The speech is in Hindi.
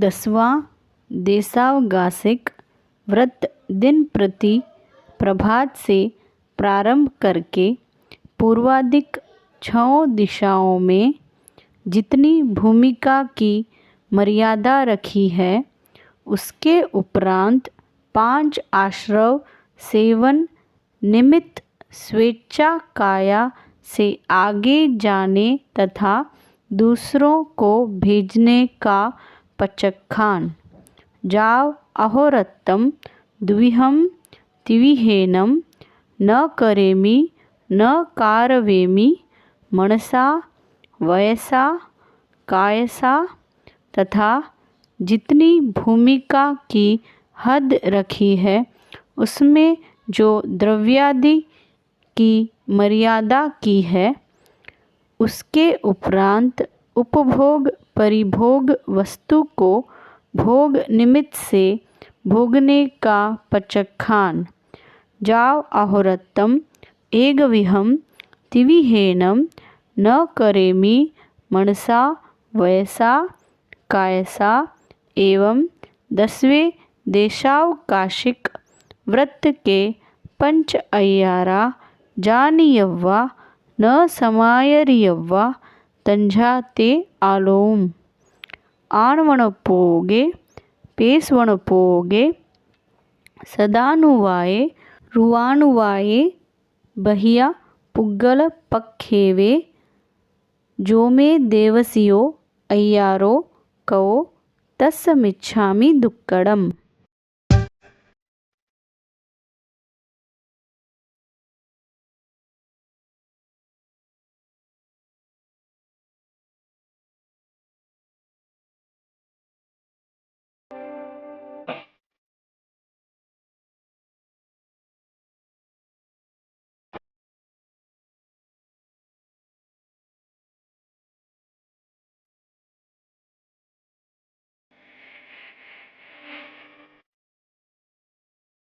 10वां देशावकाशिक व्रत दिन प्रति प्रभात से प्रारंभ करके पूर्वाधिक 6 दिशाओं में जितनी भूमिका की मर्यादा रखी है उसके उपरांत 5 आश्रव सेवन निमित्त स्वेच्छा काया से आगे जाने तथा दूसरों को भेजने का पचखान। जाव अहोरत्तम द्विहम तिविहेनम न करेमि न कारवेमि मनसा वयसा कायसा तथा जितनी भूमिका की हद रखी है उसमें जो द्रव्यादि की मर्यादा की है उसके उपरांत उपभोग परिभोग वस्तु को भोग निमित्त से भोगने का पचखान। जाव अहोरत्तम एकविहम तिविहेनम न करेमि मनसा वयसा कायसा एवं 10वें देशावकाशिक व्रत के पंच अय्यारा जानीयव्वा न समायरियव्वा तंजाते आलोम आणवणपोगे पेसवणपोगे सदानुवाये रुवानुवाये बहिया पुग्गल पक्खेवे जोमे देवसियो अय्यारो कवो तस्समिच्छामि दुक्कडम।